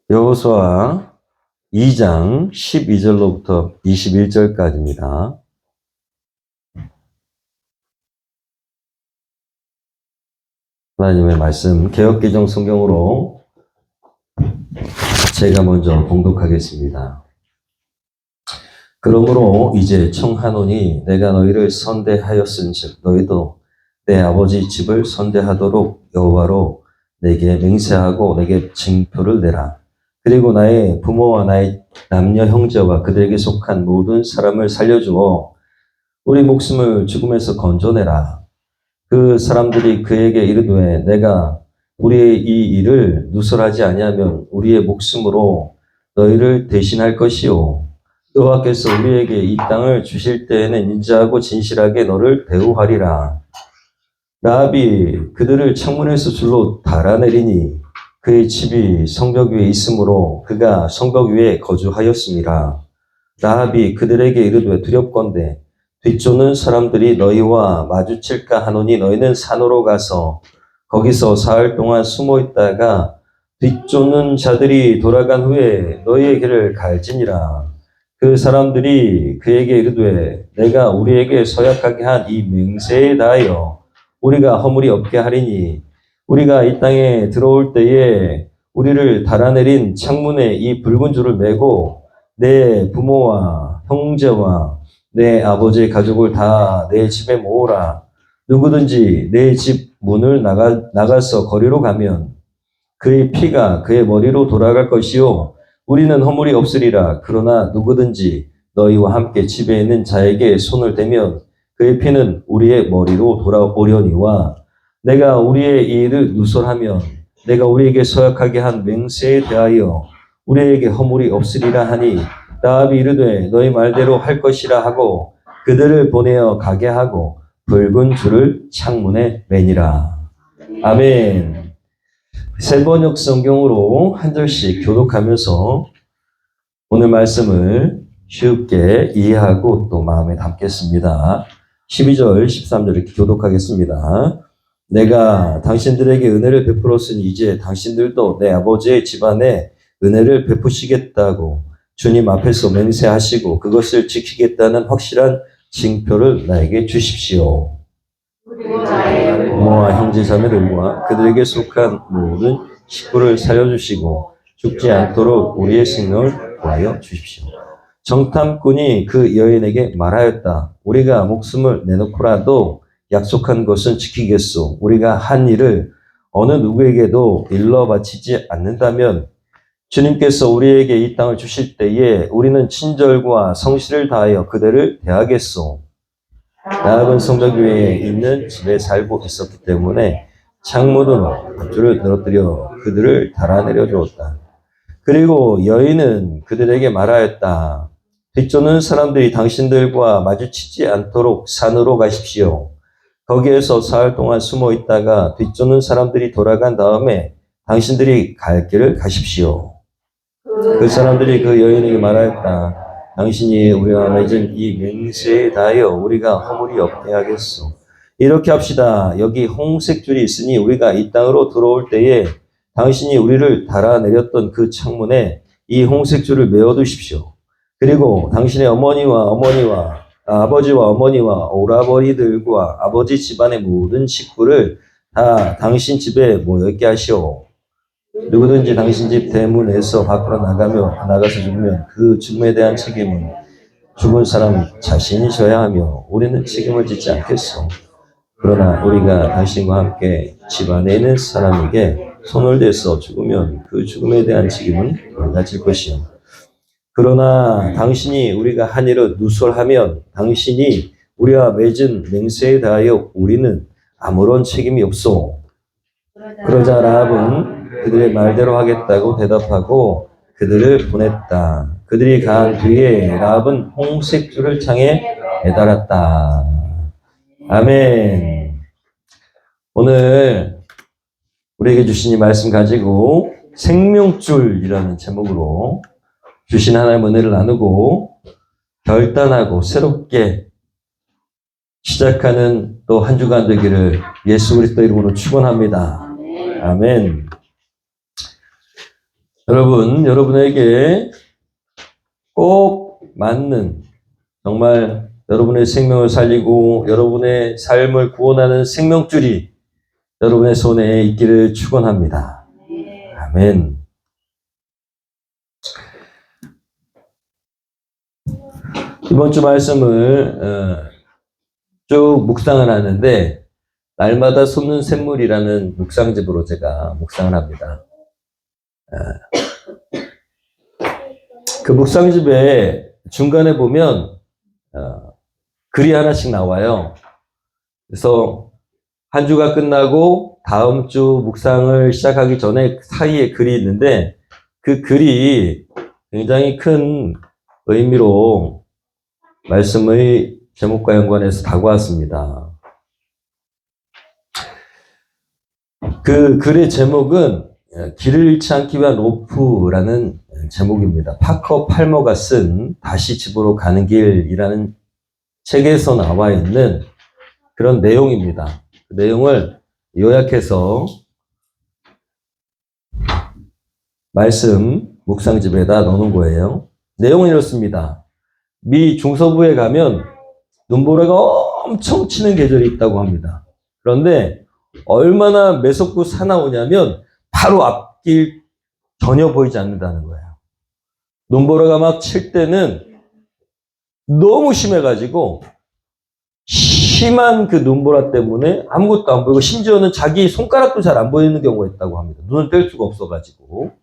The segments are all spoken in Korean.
여호수아 2장 12절로부터 21절까지입니다. 하나님의 말씀 개역개정 성경으로 제가 먼저 봉독하겠습니다. 그러므로 이제 청하노니 내가 너희를 선대하였은즉 너희도 내 아버지 집을 선대하도록 여호와로 내게 맹세하고 내게 징표를 내라. 그리고 나의 부모와 나의 남녀 형제와 그들에게 속한 모든 사람을 살려주어 우리 목숨을 죽음에서 건져내라. 그 사람들이 그에게 이르되 내가 우리의 이 일을 누설하지 아니하면 우리의 목숨으로 너희를 대신할 것이요 여호와께서 우리에게 이 땅을 주실 때에는 인자하고 진실하게 너를 대우하리라. 라합이 그들을 창문에서 줄로 달아내리니 그의 집이 성벽 위에 있으므로 그가 성벽 위에 거주하였습니다. 라합이 그들에게 이르되 두렵건대 뒤쫓는 사람들이 너희와 마주칠까 하노니 너희는 산으로 가서 거기서 사흘 동안 숨어 있다가 뒤쫓는 자들이 돌아간 후에 너희의 길을 갈지니라. 그 사람들이 그에게 이르되 내가 우리에게 서약하게 한 이 맹세에 대하여 우리가 허물이 없게 하리니 우리가 이 땅에 들어올 때에 우리를 달아내린 창문에 이 붉은 줄을 매고 내 부모와 형제와 내 아버지의 가족을 다 내 집에 모으라. 누구든지 내 집 문을 나가서 거리로 가면 그의 피가 그의 머리로 돌아갈 것이요 우리는 허물이 없으리라. 그러나 누구든지 너희와 함께 집에 있는 자에게 손을 대면 그의 피는 우리의 머리로 돌아오려니와 내가 우리의 이 일을 누설하면 내가 우리에게 서약하게 한 맹세에 대하여 우리에게 허물이 없으리라 하니 라합이 이르되 너희 말대로 할 것이라 하고 그들을 보내어 가게 하고 붉은 줄을 창문에 매니라. 아멘. 세 번역 성경으로 한 절씩 교독하면서 오늘 말씀을 쉽게 이해하고 또 마음에 담겠습니다. 12절, 13절 이렇게 교독하겠습니다. 내가 당신들에게 은혜를 베풀었으니 이제 당신들도 내 아버지의 집안에 은혜를 베푸시겠다고 주님 앞에서 맹세하시고 그것을 지키겠다는 확실한 징표를 나에게 주십시오. 부모와 형제 자매를 모아 그들에게 속한 모든 식구를 살려주시고 죽지 않도록 우리의 생명을 구하여 주십시오. 정탐꾼이 그 여인에게 말하였다. 우리가 목숨을 내놓고라도 약속한 것은 지키겠소. 우리가 한 일을 어느 누구에게도 일러 바치지 않는다면 주님께서 우리에게 이 땅을 주실 때에 우리는 친절과 성실을 다하여 그들을 대하겠소. 라합은 성벽 위에 있는 집에 살고 있었기 때문에 창문으로 줄을 늘어뜨려 그들을 달아내려 주었다. 그리고 여인은 그들에게 말하였다. 뒤쫓는 사람들이 당신들과 마주치지 않도록 산으로 가십시오. 거기에서 사흘 동안 숨어 있다가 뒤쫓는 사람들이 돌아간 다음에 당신들이 갈 길을 가십시오. 그 사람들이 그 여인에게 말하였다. 당신이 우리와 맺은 이 맹세에 대하여 우리가 허물이 없게 하겠소. 이렇게 합시다. 여기 홍색 줄이 있으니 우리가 이 땅으로 들어올 때에 당신이 우리를 달아내렸던 그 창문에 이 홍색 줄을 메어두십시오. 그리고 당신의 아버지와 어머니와 오라버니들과 아버지 집안의 모든 식구를 다 당신 집에 모여있게 하시오. 누구든지 당신 집 대문에서 밖으로 나가서 죽으면 그 죽음에 대한 책임은 죽은 사람 자신이 져야 하며 우리는 책임을 짓지 않겠소. 그러나 우리가 당신과 함께 집안에 있는 사람에게 손을 대서 죽으면 그 죽음에 대한 책임은 우리가 질 것이요. 그러나 당신이 우리가 한 일을 누설하면 당신이 우리와 맺은 맹세에 대하여 우리는 아무런 책임이 없소. 그러자 라합은 그들의 말대로 하겠다고 대답하고 그들을 보냈다. 그들이 간 뒤에 라합은 홍색 줄을 창에 매달았다. 아멘. 오늘 우리에게 주신 이 말씀 가지고 생명줄이라는 제목으로 주신 하나님의 은혜를 나누고 결단하고 새롭게 시작하는 또 한 주간 되기를 예수 그리스도 이름으로 축원합니다. 아멘. 여러분, 여러분에게 꼭 맞는, 정말 여러분의 생명을 살리고 여러분의 삶을 구원하는 생명줄이 여러분의 손에 있기를 축원합니다. 아멘. 이번 주 말씀을 쭉 묵상을 하는데 날마다 솟는 샘물이라는 묵상집으로 제가 묵상을 합니다. 그 묵상집에 중간에 보면 글이 하나씩 나와요. 그래서 한 주가 끝나고 다음 주 묵상을 시작하기 전에 사이에 글이 있는데 그 글이 굉장히 큰 의미로 말씀의 제목과 연관해서 다가왔습니다. 그 글의 제목은 길을 잃지 않기 위한 로프라는 제목입니다. 파커 팔머가 쓴 다시 집으로 가는 길이라는 책에서 나와 있는 그런 내용입니다. 그 내용을 요약해서 말씀 묵상집에다 넣어놓은 거예요. 내용은 이렇습니다. 미 중서부에 가면 눈보라가 엄청 치는 계절이 있다고 합니다. 그런데 얼마나 매섭고 사나우냐면 바로 앞길 전혀 보이지 않는다는 거예요. 눈보라가 막 칠 때는 너무 심해가지고 심한 그 눈보라 때문에 아무것도 안 보이고 심지어는 자기 손가락도 잘 안 보이는 경우가 있다고 합니다. 눈을 뗄 수가 없어가지고.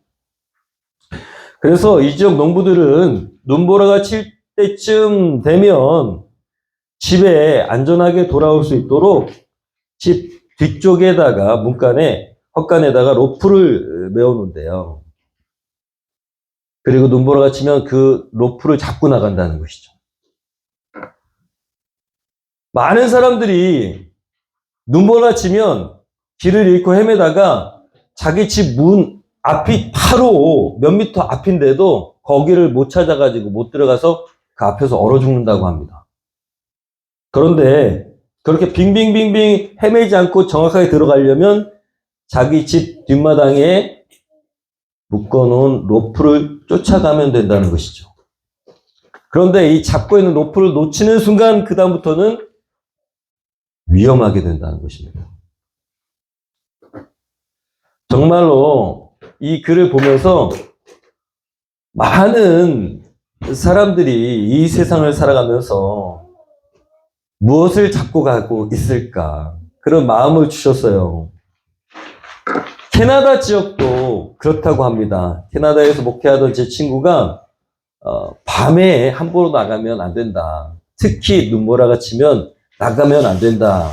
그래서 이 지역 농부들은 눈보라가 칠 때쯤 되면 집에 안전하게 돌아올 수 있도록 집 뒤쪽에다가 헛간에다가 로프를 메어놓는데요. 그리고 눈보라가 치면 그 로프를 잡고 나간다는 것이죠. 많은 사람들이 눈보라 치면 길을 잃고 헤매다가 자기 집 문 앞이 바로 몇 미터 앞인데도 거기를 못 찾아가지고 못 들어가서 그 앞에서 얼어 죽는다고 합니다. 그런데 그렇게 빙빙빙빙 헤매지 않고 정확하게 들어가려면 자기 집 뒷마당에 묶어놓은 로프를 쫓아가면 된다는 것이죠. 그런데 이 잡고 있는 로프를 놓치는 순간 그 다음부터는 위험하게 된다는 것입니다. 정말로 이 글을 보면서 많은 사람들이 이 세상을 살아가면서 무엇을 잡고 가고 있을까 그런 마음을 주셨어요. 캐나다 지역도 그렇다고 합니다. 캐나다에서 목회하던 제 친구가 밤에 함부로 나가면 안 된다. 특히 눈보라가 치면 나가면 안 된다.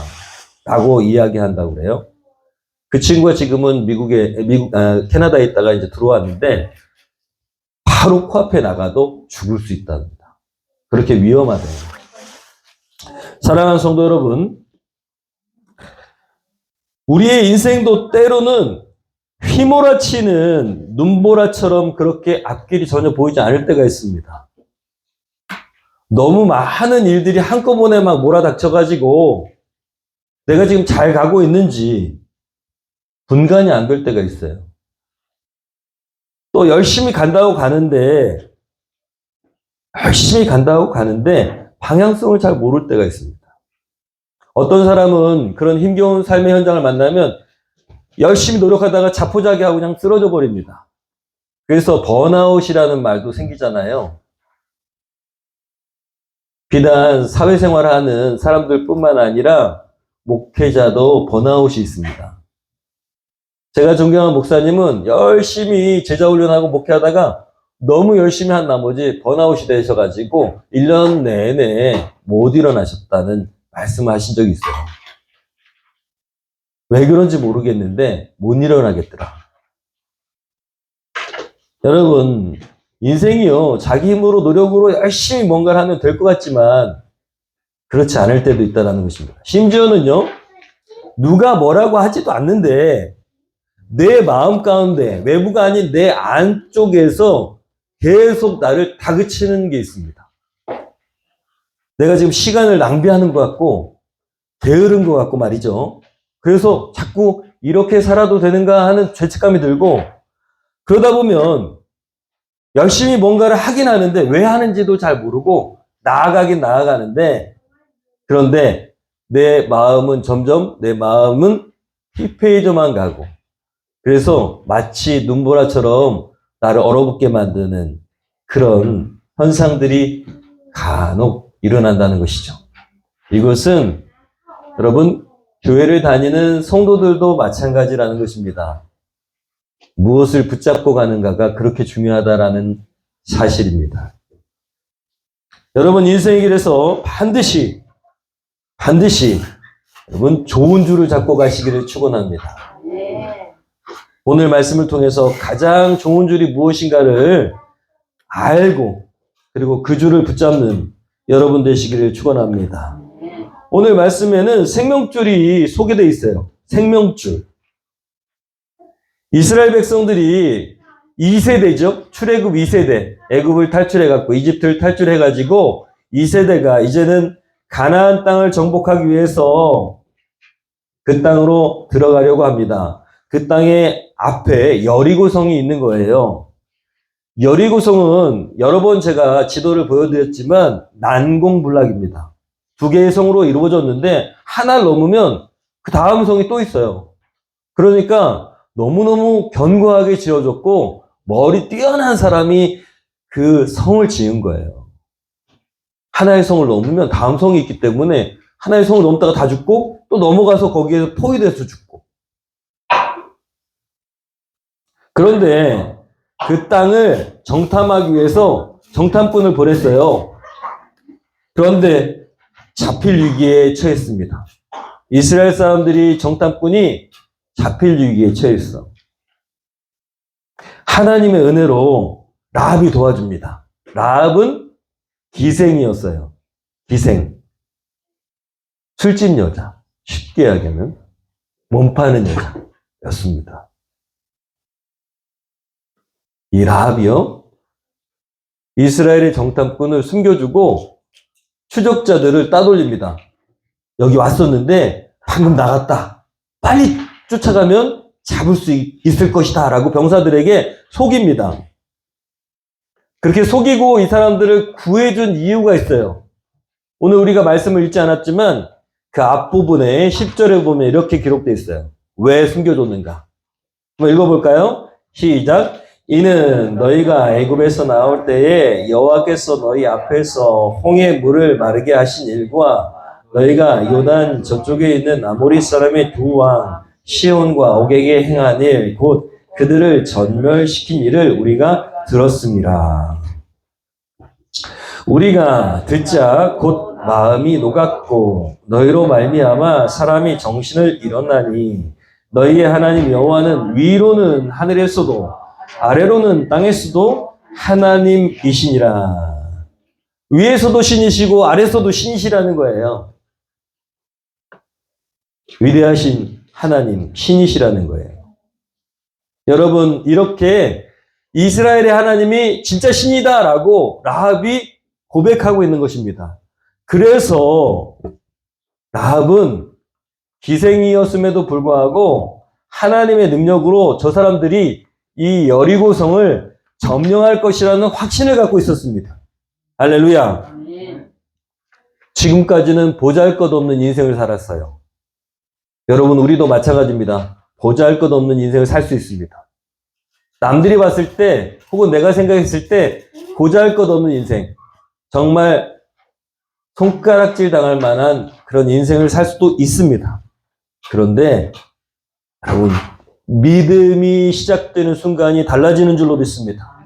라고 이야기한다고 그래요. 그 친구가 지금은 캐나다에 있다가 이제 들어왔는데 바로 코앞에 나가도 죽을 수 있답니다. 그렇게 위험하대요. 사랑하는 성도 여러분, 우리의 인생도 때로는 휘몰아치는 눈보라처럼 그렇게 앞길이 전혀 보이지 않을 때가 있습니다. 너무 많은 일들이 한꺼번에 막 몰아닥쳐가지고 내가 지금 잘 가고 있는지 분간이 안 될 때가 있어요. 또 열심히 간다고 가는데 방향성을 잘 모를 때가 있습니다. 어떤 사람은 그런 힘겨운 삶의 현장을 만나면 열심히 노력하다가 자포자기하고 그냥 쓰러져 버립니다. 그래서 번아웃이라는 말도 생기잖아요. 비단 사회생활하는 사람들뿐만 아니라 목회자도 번아웃이 있습니다. 제가 존경하는 목사님은 열심히 제자훈련하고 목회하다가 너무 열심히 한 나머지 번아웃이 되셔가지고 1년 내내 못 일어나셨다는 말씀을 하신 적이 있어요. 왜 그런지 모르겠는데 못 일어나겠더라. 여러분, 인생이요, 자기 힘으로 노력으로 열심히 뭔가를 하면 될 것 같지만 그렇지 않을 때도 있다는 것입니다. 심지어는요, 누가 뭐라고 하지도 않는데 내 마음 가운데, 외부가 아닌 내 안쪽에서 계속 나를 다그치는 게 있습니다. 내가 지금 시간을 낭비하는 것 같고 게으른 것 같고 말이죠. 그래서 자꾸 이렇게 살아도 되는가 하는 죄책감이 들고 그러다 보면 열심히 뭔가를 하긴 하는데 왜 하는지도 잘 모르고 나아가긴 나아가는데, 그런데 내 마음은 피폐해져만 가고, 그래서 마치 눈보라처럼 나를 얼어붙게 만드는 그런 현상들이 간혹 일어난다는 것이죠. 이것은 여러분, 교회를 다니는 성도들도 마찬가지라는 것입니다. 무엇을 붙잡고 가는가가 그렇게 중요하다라는 사실입니다. 여러분, 인생의 길에서 반드시 여러분 좋은 줄을 잡고 가시기를 축원합니다. 오늘 말씀을 통해서 가장 좋은 줄이 무엇인가를 알고 그리고 그 줄을 붙잡는 여러분 되시기를 축원합니다. 오늘 말씀에는 생명줄이 소개되어 있어요. 생명줄. 이스라엘 백성들이 2세대죠. 출애굽 2세대. 애굽을 탈출해갖고 이집트를 탈출해가지고 2세대가 이제는 가나안 땅을 정복하기 위해서 그 땅으로 들어가려고 합니다. 그 땅의 앞에 여리고성이 있는 거예요. 여리고성은 여러 번 제가 지도를 보여드렸지만 난공불락입니다. 두 개의 성으로 이루어졌는데 하나를 넘으면 그 다음 성이 또 있어요. 그러니까 너무너무 견고하게 지어졌고 머리 뛰어난 사람이 그 성을 지은 거예요. 하나의 성을 넘으면 다음 성이 있기 때문에 하나의 성을 넘다가 다 죽고 또 넘어가서 거기에서 포위돼서 죽고. 그런데 그 땅을 정탐하기 위해서 정탐꾼을 보냈어요. 그런데 잡힐 위기에 처했습니다. 이스라엘 사람들이 정탐꾼이 잡힐 위기에 처했어. 하나님의 은혜로 라합이 도와줍니다. 라합은 기생이었어요. 기생. 술집 여자. 쉽게 이야기하면 몸 파는 여자였습니다. 이 라합이요, 이스라엘의 정탐꾼을 숨겨주고 추적자들을 따돌립니다. 여기 왔었는데 방금 나갔다. 빨리 쫓아가면 잡을 수 있을 것이다 라고 병사들에게 속입니다. 그렇게 속이고 이 사람들을 구해준 이유가 있어요. 오늘 우리가 말씀을 읽지 않았지만 그 앞부분에 10절에 보면 이렇게 기록되어 있어요. 왜 숨겨줬는가? 한번 읽어볼까요? 시작. 이는 너희가 애굽에서 나올 때에 여호와께서 너희 앞에서 홍해 물을 마르게 하신 일과 너희가 요단 저쪽에 있는 아모리 사람의 두 왕 시온과 옥에게 행한 일, 곧 그들을 전멸시킨 일을 우리가 들었습니다. 우리가 듣자 곧 마음이 녹았고 너희로 말미암아 사람이 정신을 잃었나니 너희의 하나님 여호와는 위로는 하늘에서도 아래로는 땅에서도 하나님이시니라. 위에서도 신이시고 아래서도 신이시라는 거예요. 위대하신 하나님, 신이시라는 거예요. 여러분, 이렇게 이스라엘의 하나님이 진짜 신이다라고 라합이 고백하고 있는 것입니다. 그래서 라합은 기생이었음에도 불구하고 하나님의 능력으로 저 사람들이 이 여리고성을 점령할 것이라는 확신을 갖고 있었습니다. 할렐루야. 지금까지는 보잘것없는 인생을 살았어요. 여러분, 우리도 마찬가지입니다. 보잘것없는 인생을 살 수 있습니다. 남들이 봤을 때 혹은 내가 생각했을 때 보잘것없는 인생, 정말 손가락질 당할 만한 그런 인생을 살 수도 있습니다. 그런데 여러분, 믿음이 시작되는 순간이 달라지는 줄로 믿습니다.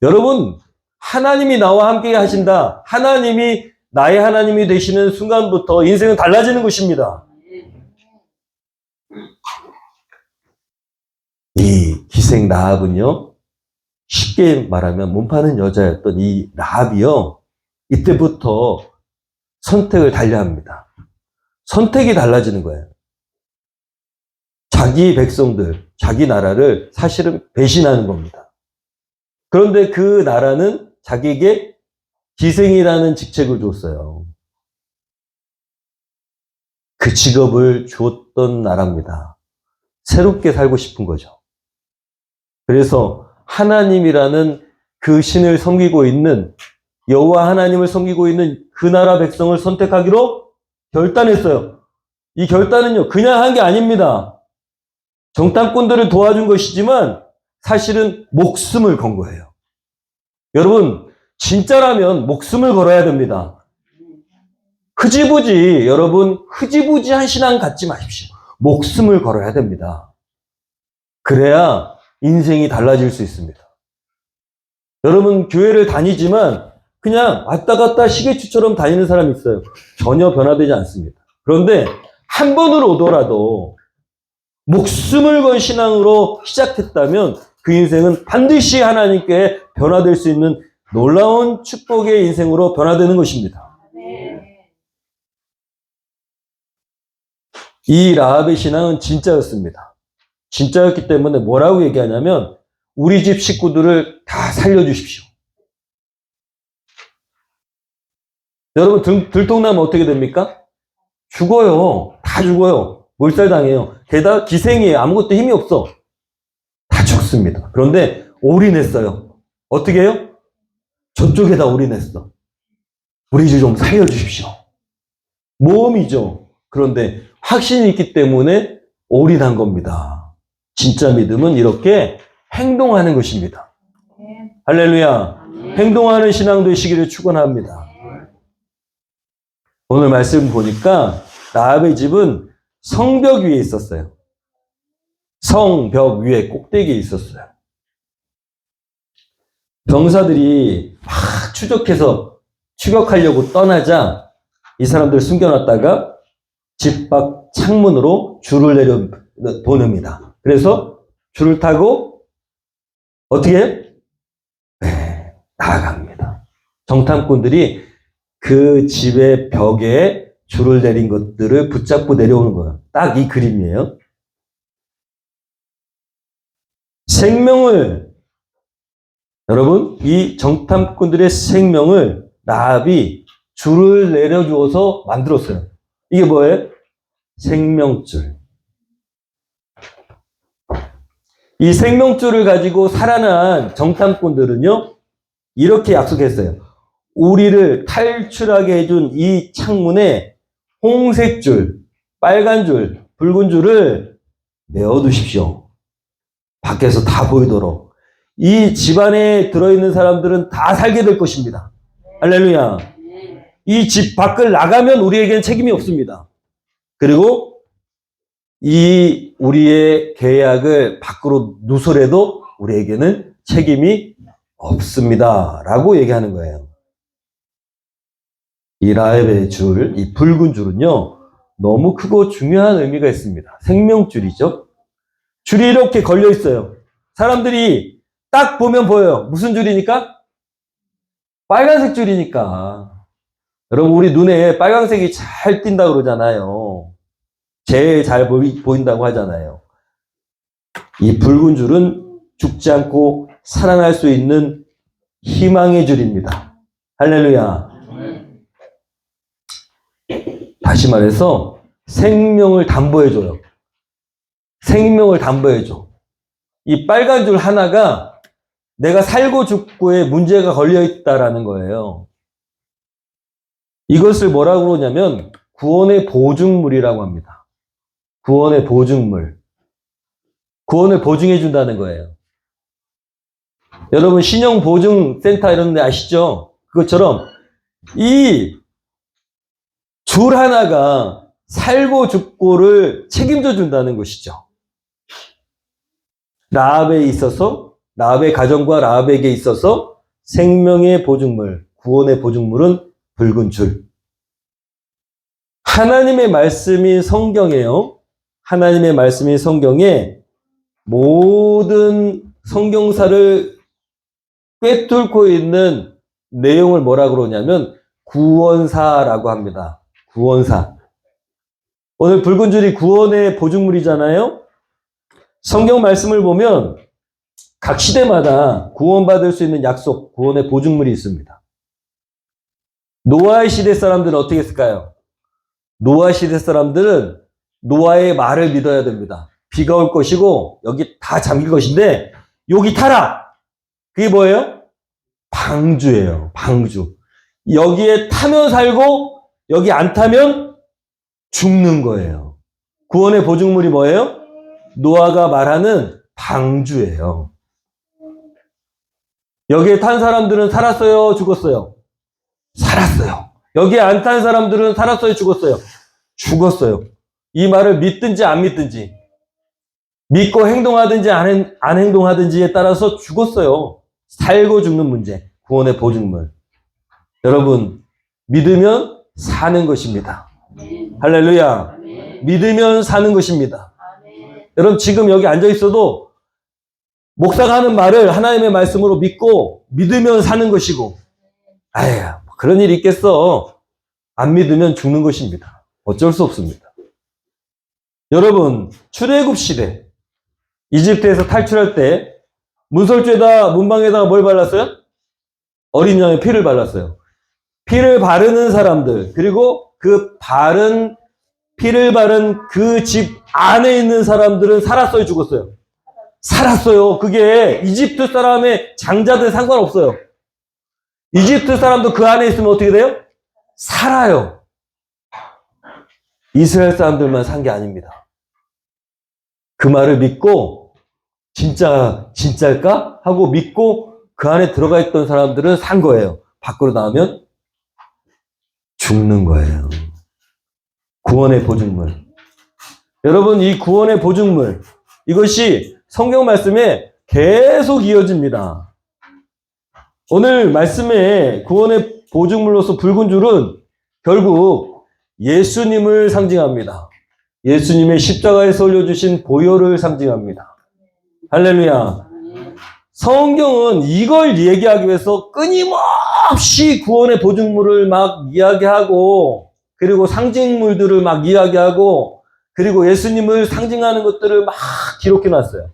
여러분, 하나님이 나와 함께 하신다. 하나님이 나의 하나님이 되시는 순간부터 인생은 달라지는 것입니다. 이 기생 라합은요, 쉽게 말하면 몸 파는 여자였던 이 라합이요, 이때부터 선택을 달리합니다. 선택이 달라지는 거예요. 자기 백성들, 자기 나라를 사실은 배신하는 겁니다. 그런데 그 나라는 자기에게 기생이라는 직책을 줬어요. 그 직업을 주었던 나라입니다. 새롭게 살고 싶은 거죠. 그래서 하나님이라는 그 신을 섬기고 있는, 여호와 하나님을 섬기고 있는 그 나라 백성을 선택하기로 결단했어요. 이 결단은요, 그냥 한 게 아닙니다. 정탐꾼들을 도와준 것이지만 사실은 목숨을 건 거예요. 여러분, 진짜라면 목숨을 걸어야 됩니다. 흐지부지, 여러분, 흐지부지한 신앙 갖지 마십시오. 목숨을 걸어야 됩니다. 그래야 인생이 달라질 수 있습니다. 여러분, 교회를 다니지만 그냥 왔다 갔다 시계추처럼 다니는 사람이 있어요. 전혀 변화되지 않습니다. 그런데 한 번을 오더라도 목숨을 건 신앙으로 시작했다면 그 인생은 반드시 하나님께 변화될 수 있는 놀라운 축복의 인생으로 변화되는 것입니다. 이 라합의 신앙은 진짜였습니다. 진짜였기 때문에 뭐라고 얘기하냐면 우리 집 식구들을 다 살려주십시오. 여러분 들통나면 어떻게 됩니까? 죽어요. 다 죽어요. 몰살당해요. 게다가 기생이에요. 아무것도 힘이 없어. 다 죽습니다. 그런데 올인했어요. 어떻게 해요? 저쪽에다 올인했어. 우리 집 좀 살려주십시오. 모험이죠. 그런데 확신이 있기 때문에 올인한 겁니다. 진짜 믿음은 이렇게 행동하는 것입니다. 할렐루야. 행동하는 신앙 되시기를 축원합니다. 오늘 말씀 보니까 라합의 집은 성벽 위에 있었어요. 성벽 위에 꼭대기에 있었어요. 병사들이 막 추격하려고 떠나자 이 사람들 숨겨놨다가 집 밖 창문으로 줄을 내려 보냅니다. 그래서 줄을 타고 어떻게 해요? 네, 나아갑니다. 정탐꾼들이 그 집의 벽에 줄을 내린 것들을 붙잡고 내려오는 거예요. 딱 이 그림이에요. 생명을, 여러분, 이 정탐꾼들의 생명을 라합이 줄을 내려주어서 만들었어요. 이게 뭐예요? 생명줄. 이 생명줄을 가지고 살아난 정탐꾼들은요, 이렇게 약속했어요. 우리를 탈출하게 해준 이 창문에 홍색 줄, 빨간 줄, 붉은 줄을 메어두십시오. 밖에서 다 보이도록. 이 집안에 들어있는 사람들은 다 살게 될 것입니다. 할렐루야. 이 집 밖을 나가면 우리에게는 책임이 없습니다. 그리고 이 우리의 계약을 밖으로 누설해도 우리에게는 책임이 없습니다. 라고 얘기하는 거예요. 이 라합의 줄, 이 붉은 줄은요, 너무 크고 중요한 의미가 있습니다. 생명줄이죠. 줄이 이렇게 걸려 있어요. 사람들이 딱 보면 보여요. 무슨 줄이니까? 빨간색 줄이니까. 여러분, 우리 눈에 빨간색이 잘 띈다고 그러잖아요. 제일 잘 보인다고 하잖아요. 이 붉은 줄은 죽지 않고 살아날 수 있는 희망의 줄입니다. 할렐루야. 다시 말해서 생명을 담보해줘요. 생명을 담보해줘. 이 빨간 줄 하나가 내가 살고 죽고에 문제가 걸려있다라는 거예요. 이것을 뭐라고 그러냐면 구원의 보증물이라고 합니다. 구원의 보증물. 구원을 보증해준다는 거예요. 여러분 신용보증센터 이런 데 아시죠? 그것처럼 이 줄 하나가 살고 죽고를 책임져 준다는 것이죠. 라합에 있어서, 라합의 가정과 라합에게 있어서 생명의 보증물, 구원의 보증물은 붉은 줄. 하나님의 말씀이 성경이에요. 하나님의 말씀이 성경에 모든 성경사를 꿰뚫고 있는 내용을 뭐라고 그러냐면 구원사라고 합니다. 구원사. 오늘 붉은 줄이 구원의 보증물이잖아요. 성경 말씀을 보면 각 시대마다 구원받을 수 있는 약속, 구원의 보증물이 있습니다. 노아의 시대 사람들은 어떻게 했을까요? 노아 시대 사람들은 노아의 말을 믿어야 됩니다. 비가 올 것이고 여기 다 잠길 것인데 여기 타라. 그게 뭐예요? 방주예요. 방주. 여기에 타면 살고 여기 안 타면 죽는 거예요. 구원의 보증물이 뭐예요? 노아가 말하는 방주예요. 여기에 탄 사람들은 살았어요? 죽었어요? 살았어요. 여기에 안 탄 사람들은 살았어요? 죽었어요? 죽었어요. 이 말을 믿든지 안 믿든지, 믿고 행동하든지 안 행동하든지에 따라서 죽었어요. 살고 죽는 문제, 구원의 보증물. 여러분, 믿으면 사는 것입니다. 할렐루야. 믿으면 사는 것입니다. 여러분, 지금 여기 앉아 있어도 목사가 하는 말을 하나님의 말씀으로 믿고 믿으면 사는 것이고, 아유, 그런 일이 있겠어. 안 믿으면 죽는 것입니다. 어쩔 수 없습니다. 여러분, 출애굽 시대, 이집트에서 탈출할 때 문설주에다 문방에다가 뭘 발랐어요? 어린 양의 피를 발랐어요. 피를 바르는 사람들, 그리고 그 피를 바른 그 집 안에 있는 사람들은 살았어요, 죽었어요? 살았어요. 그게 이집트 사람의 장자들 상관없어요. 이집트 사람도 그 안에 있으면 어떻게 돼요? 살아요. 이스라엘 사람들만 산 게 아닙니다. 그 말을 믿고 진짜일까? 하고 믿고 그 안에 들어가 있던 사람들은 산 거예요. 밖으로 나오면 죽는 거예요. 구원의 보증물. 여러분, 이 구원의 보증물, 이것이 성경 말씀에 계속 이어집니다. 오늘 말씀에 구원의 보증물로서 붉은 줄은 결국 예수님을 상징합니다. 예수님의 십자가에서 올려주신 보혈을 상징합니다. 할렐루야. 성경은 이걸 얘기하기 위해서 끊임없이 구원의 보증물을 막 이야기하고, 그리고 상징물들을 막 이야기하고, 그리고 예수님을 상징하는 것들을 막 기록해 놨어요.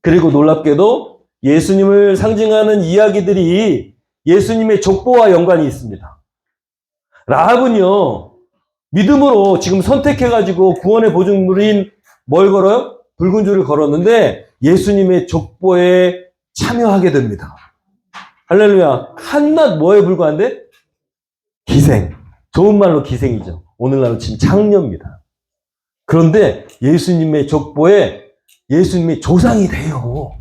그리고 놀랍게도 예수님을 상징하는 이야기들이 예수님의 족보와 연관이 있습니다. 라합은요, 믿음으로 지금 선택해가지고 구원의 보증물인 뭘 걸어요? 붉은 줄을 걸었는데 예수님의 족보에 참여하게 됩니다. 할렐루야. 한낱 뭐에 불과한데? 기생. 좋은 말로 기생이죠. 오늘날로 치면 창녀입니다. 그런데 예수님의 족보에 예수님의 조상이 돼요.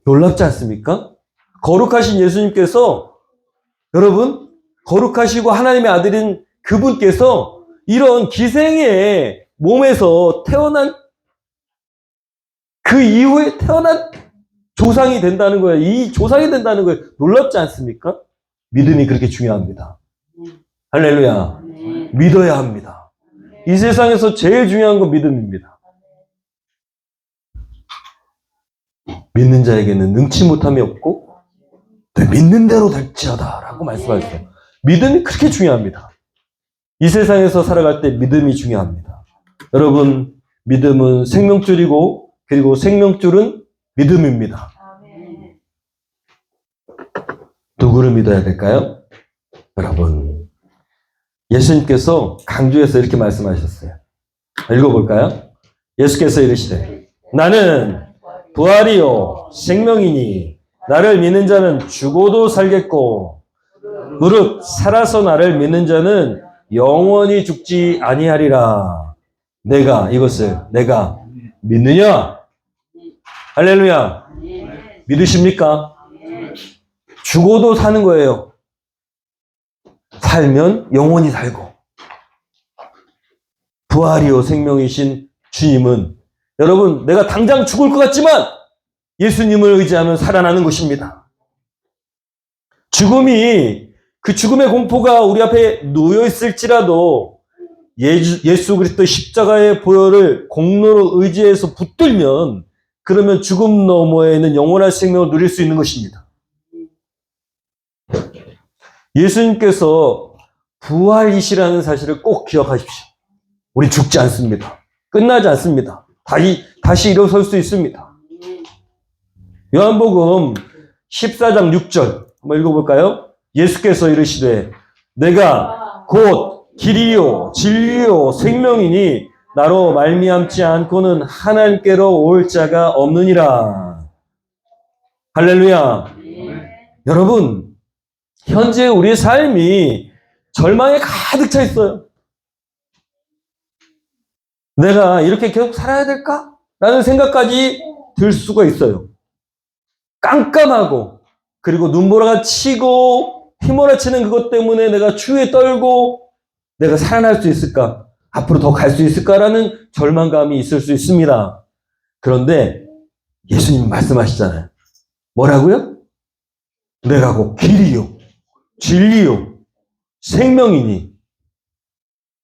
놀랍지 않습니까? 거룩하신 예수님께서, 여러분, 거룩하시고 하나님의 아들인 그분께서 이런 기생의 몸에서 태어난, 그 이후에 태어난 조상이 된다는 거예요. 이 조상이 된다는 거예요. 놀랍지 않습니까? 믿음이 그렇게 중요합니다. 할렐루야. 믿어야 합니다. 이 세상에서 제일 중요한 건 믿음입니다. 믿는 자에게는 능치 못함이 없고 믿는 대로 될지어다 라고 말씀하셨어요. 믿음이 그렇게 중요합니다. 이 세상에서 살아갈 때 믿음이 중요합니다. 여러분, 믿음은 생명줄이고, 그리고 생명줄은 믿음입니다. 누구를 믿어야 될까요? 여러분, 예수님께서 강조해서 이렇게 말씀하셨어요. 읽어볼까요? 예수께서 이르시되 나는 부활이요 생명이니 나를 믿는 자는 죽어도 살겠고 무릇 살아서 나를 믿는 자는 영원히 죽지 아니하리라. 이것을 내가 믿느냐? 할렐루야. 믿으십니까? 죽어도 사는 거예요. 살면 영원히 살고. 부활이요 생명이신 주님은, 여러분, 내가 당장 죽을 것 같지만 예수님을 의지하면 살아나는 것입니다. 그 죽음의 공포가 우리 앞에 놓여 있을지라도 예수 그리스도 십자가의 보혈을 공로로 의지해서 붙들면, 그러면 죽음 너머에는 영원한 생명을 누릴 수 있는 것입니다. 예수님께서 부활이시라는 사실을 꼭 기억하십시오. 우리 죽지 않습니다. 끝나지 않습니다. 다시 일어설 수 있습니다. 요한복음 14장 6절 한번 읽어볼까요? 예수께서 이르시되 내가 곧 길이요 진리요 생명이니 나로 말미암지 않고는 하나님께로 올 자가 없느니라. 할렐루야. 여러분, 현재 우리의 삶이 절망에 가득 차 있어요. 내가 이렇게 계속 살아야 될까? 라는 생각까지 들 수가 있어요. 깜깜하고, 그리고 눈보라가 치고 휘몰아치는 그것 때문에 내가 추위에 떨고 내가 살아날 수 있을까? 앞으로 더 갈 수 있을까라는 절망감이 있을 수 있습니다. 그런데 예수님 말씀하시잖아요. 뭐라고요? 내가 곧 길이요, 진리요, 생명이니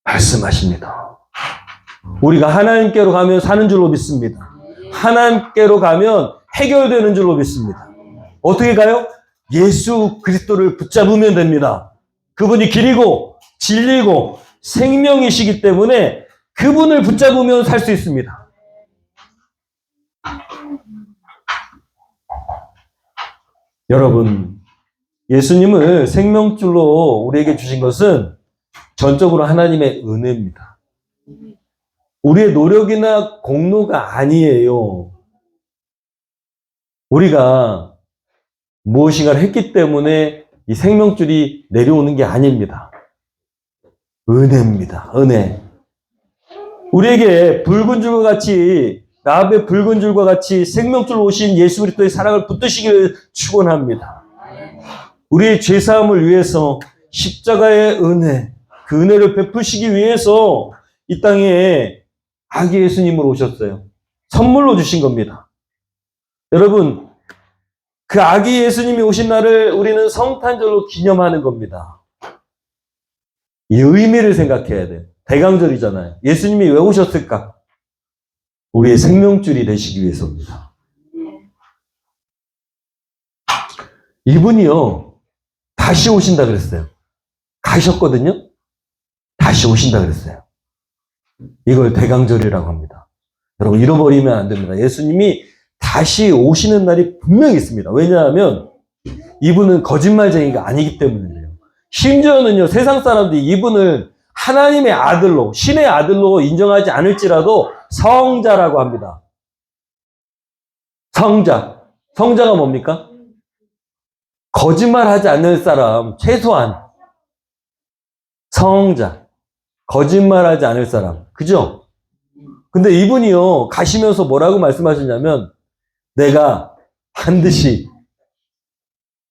말씀하십니다. 우리가 하나님께로 가면 사는 줄로 믿습니다. 하나님께로 가면 해결되는 줄로 믿습니다. 어떻게 가요? 예수 그리스도를 붙잡으면 됩니다. 그분이 길이고 진리고 생명이시기 때문에 그분을 붙잡으면 살 수 있습니다. 여러분, 예수님을 생명줄로 우리에게 주신 것은 전적으로 하나님의 은혜입니다. 우리의 노력이나 공로가 아니에요. 우리가 무엇인가를 했기 때문에 이 생명줄이 내려오는 게 아닙니다. 은혜입니다. 은혜. 우리에게 붉은 줄과 같이, 라합의 붉은 줄과 같이 생명줄로 오신 예수 그리스도의 사랑을 붙드시기를 축원합니다. 우리의 죄사함을 위해서 십자가의 은혜, 그 은혜를 베푸시기 위해서 이 땅에 아기 예수님으로 오셨어요. 선물로 주신 겁니다. 여러분, 그 아기 예수님이 오신 날을 우리는 성탄절로 기념하는 겁니다. 이 의미를 생각해야 돼요. 대강절이잖아요. 예수님이 왜 오셨을까? 우리의 생명줄이 되시기 위해서입니다. 이분이요, 다시 오신다 그랬어요. 가셨거든요? 다시 오신다 그랬어요. 이걸 대강절이라고 합니다. 여러분, 잃어버리면 안 됩니다. 예수님이 다시 오시는 날이 분명히 있습니다. 왜냐하면 이분은 거짓말쟁이가 아니기 때문이에요. 심지어는요, 세상 사람들이 이분을 하나님의 아들로, 신의 아들로 인정하지 않을지라도 성자라고 합니다. 성자. 성자가 뭡니까? 거짓말하지 않는 사람, 최소한. 성자. 거짓말하지 않을 사람. 그죠? 근데 이분이요, 가시면서 뭐라고 말씀하시냐면, 내가 반드시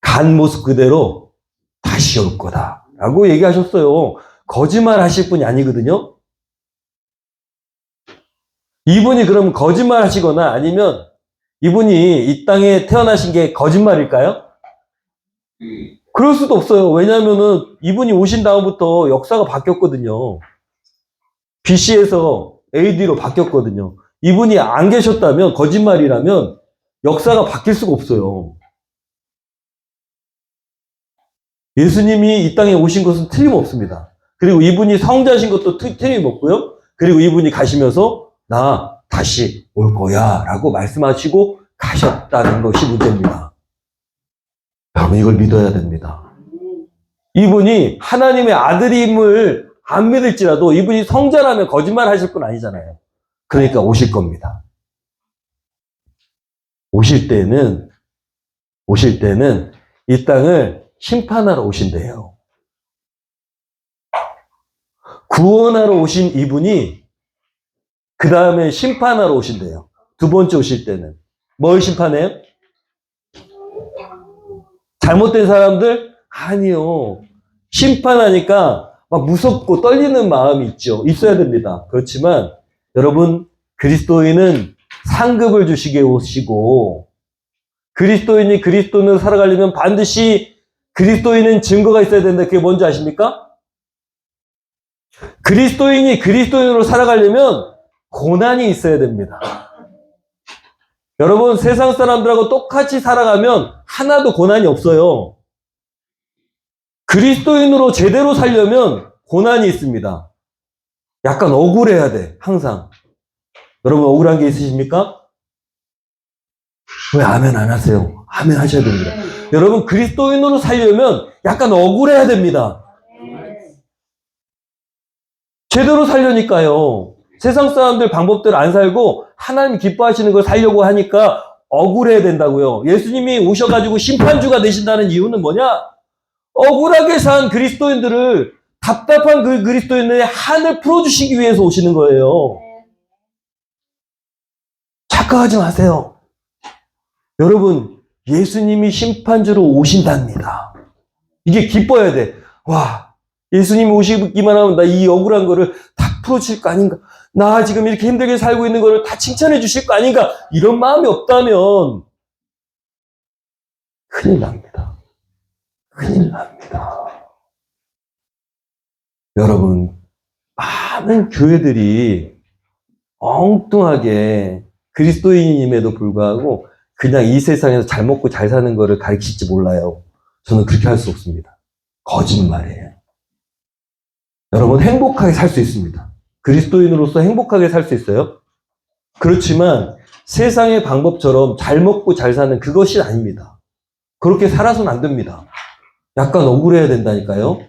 간 모습 그대로 다시 올 거다. 라고 얘기하셨어요. 거짓말 하실 분이 아니거든요. 이분이 그럼 거짓말 하시거나 아니면 이분이 이 땅에 태어나신 게 거짓말일까요? 그럴 수도 없어요. 왜냐하면은 이분이 오신 다음부터 역사가 바뀌었거든요. BC에서 AD로 바뀌었거든요. 이분이 안 계셨다면, 거짓말이라면 역사가 바뀔 수가 없어요. 예수님이 이 땅에 오신 것은 틀림없습니다. 그리고 이분이 성자신 것도 틀림없고요. 그리고 이분이 가시면서 나 다시 올 거야 라고 말씀하시고 가셨다는 것이 문제입니다. 여러분, 이걸 믿어야 됩니다. 이분이 하나님의 아들임을 안 믿을지라도 이분이 성자라면 거짓말 하실 분 아니잖아요. 그러니까 오실 겁니다. 오실 때는 이 땅을 심판하러 오신대요. 구원하러 오신 이분이 그 다음에 심판하러 오신대요. 두 번째 오실 때는. 뭘 심판해요? 잘못된 사람들? 아니요. 심판하니까 막 무섭고 떨리는 마음이 있죠. 있어야 됩니다. 그렇지만 여러분, 그리스도인은 상급을 주시게 오시고, 그리스도인이 그리스도인으로 살아가려면 반드시 그리스도인은 증거가 있어야 된다. 그게 뭔지 아십니까? 그리스도인이 그리스도인으로 살아가려면 고난이 있어야 됩니다. 여러분, 세상 사람들하고 똑같이 살아가면 하나도 고난이 없어요. 그리스도인으로 제대로 살려면 고난이 있습니다. 약간 억울해야 돼, 항상. 여러분, 억울한 게 있으십니까? 왜 아멘 안 하세요? 아멘 하셔야 됩니다. 여러분, 그리스도인으로 살려면 약간 억울해야 됩니다. 제대로 살려니까요. 세상 사람들 방법대로 안 살고 하나님 기뻐하시는 걸 살려고 하니까 억울해야 된다고요. 예수님이 오셔가지고 심판주가 되신다는 이유는 뭐냐? 억울하게 산 그리스도인들을, 답답한 그 그리스도인의 한을 풀어주시기 위해서 오시는 거예요. 착각하지 마세요. 여러분, 예수님이 심판주로 오신답니다. 이게 기뻐야 돼. 와, 예수님이 오시기만 하면 나 이 억울한 거를 다 풀어주실 거 아닌가? 나 지금 이렇게 힘들게 살고 있는 거를 다 칭찬해 주실 거 아닌가? 이런 마음이 없다면 큰일 납니다. 큰일 납니다. 여러분, 많은 교회들이 엉뚱하게 그리스도인임에도 불구하고 그냥 이 세상에서 잘 먹고 잘 사는 거를 가르칠지 몰라요. 저는 그렇게 할 수 없습니다. 거짓말이에요. 여러분, 행복하게 살 수 있습니다. 그리스도인으로서 행복하게 살 수 있어요. 그렇지만 세상의 방법처럼 잘 먹고 잘 사는 그것이 아닙니다. 그렇게 살아서는 안 됩니다. 약간 억울해야 된다니까요.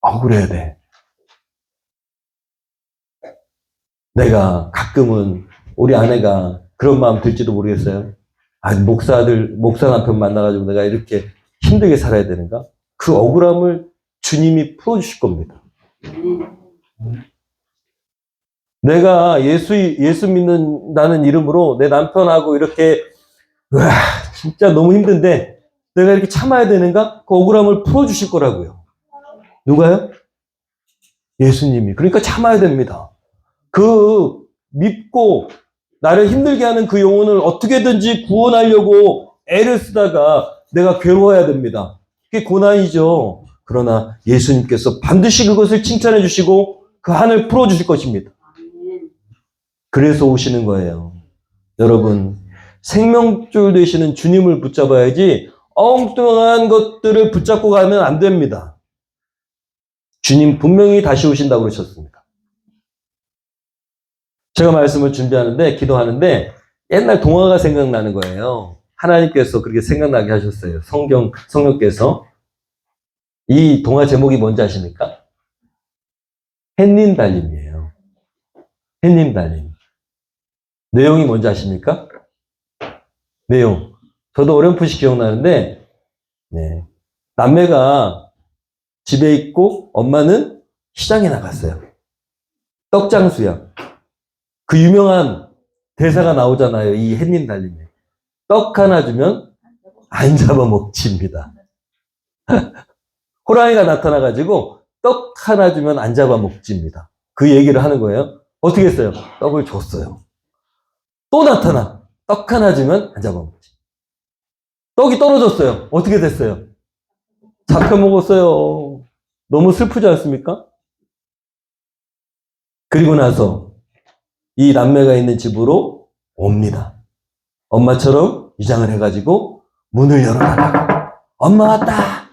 억울해야 돼. 내가 가끔은 우리 아내가 그런 마음 들지도 모르겠어요. 아, 목사 남편 만나가지고 내가 이렇게 힘들게 살아야 되는가? 그 억울함을 주님이 풀어주실 겁니다. 내가 예수 믿는다는 이름으로 내 남편하고 이렇게, 진짜 너무 힘든데 내가 이렇게 참아야 되는가? 그 억울함을 풀어주실 거라고요. 누가요? 예수님이. 그러니까 참아야 됩니다. 그 믿고 나를 힘들게 하는 그 영혼을 어떻게든지 구원하려고 애를 쓰다가 내가 괴로워야 됩니다. 그게 고난이죠. 그러나 예수님께서 반드시 그것을 칭찬해 주시고 그 한을 풀어 주실 것입니다. 그래서 오시는 거예요. 여러분, 생명줄 되시는 주님을 붙잡아야지 엉뚱한 것들을 붙잡고 가면 안 됩니다. 주님 분명히 다시 오신다고 그러셨습니다. 제가 말씀을 준비하는데, 기도하는데 옛날 동화가 생각나는 거예요. 하나님께서 그렇게 생각나게 하셨어요. 성령께서. 이 동화 제목이 뭔지 아십니까? 햇님 달님이에요. 햇님 달님. 내용이 뭔지 아십니까? 내용. 저도 어렴풋이 기억나는데, 네. 남매가 집에 있고 엄마는 시장에 나갔어요. 떡장수야. 그 유명한 대사가 나오잖아요. 이 햇님 달님이. 떡 하나 주면 안 잡아먹지입니다. 호랑이가 나타나가지고 떡 하나 주면 안 잡아먹지입니다. 그 얘기를 하는 거예요. 어떻게 했어요? 떡을 줬어요. 또 나타나. 떡 하나 주면 안 잡아먹지. 떡이 떨어졌어요. 어떻게 됐어요? 잡혀먹었어요. 너무 슬프지 않습니까? 그리고 나서 이 남매가 있는 집으로 옵니다. 엄마처럼 위장을 해가지고 문을 열어달라고. 엄마 왔다!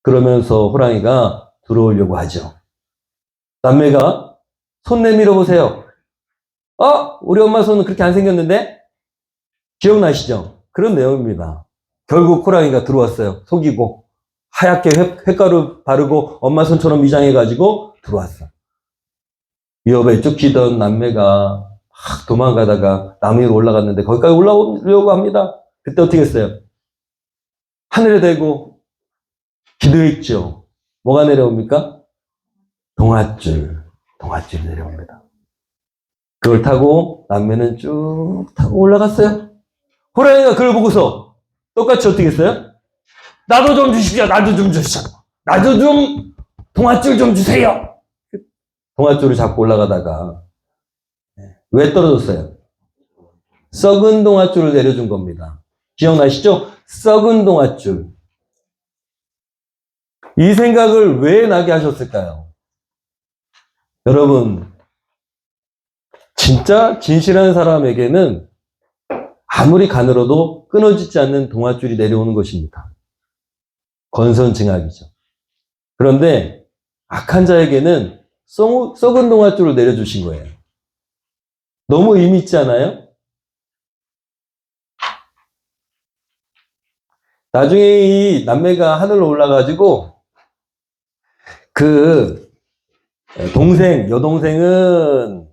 그러면서 호랑이가 들어오려고 하죠. 남매가 손 내밀어 보세요. 우리 엄마 손은 그렇게 안 생겼는데? 기억나시죠? 그런 내용입니다. 결국 호랑이가 들어왔어요. 속이고 하얗게 횟가루 바르고 엄마 손처럼 위장해가지고 들어왔어. 위협에 쫓기던 남매가 막 도망가다가 나무 위로 올라갔는데 거기까지 올라오려고 합니다. 그때 어떻게 했어요? 하늘에 대고 기도했죠. 뭐가 내려옵니까? 동아줄이 내려옵니다. 그걸 타고 남매는 쭉 타고 올라갔어요. 호랑이가 그걸 보고서 똑같이 어떻게 했어요? 나도 좀 주십시오. 나도 좀 주십시오. 나도 좀 동아줄 좀 주세요. 동아줄을 잡고 올라가다가 왜 떨어졌어요? 썩은 동아줄을 내려준 겁니다. 기억나시죠? 썩은 동아줄. 이 생각을 왜 나게 하셨을까요? 여러분, 진짜 진실한 사람에게는 아무리 가늘어도 끊어지지 않는 동아줄이 내려오는 것입니다. 건선징악이죠. 그런데 악한 자에게는 썩은 동아줄을 내려주신 거예요. 너무 의미 있지 않아요? 나중에 이 남매가 하늘로 올라가지고 여동생은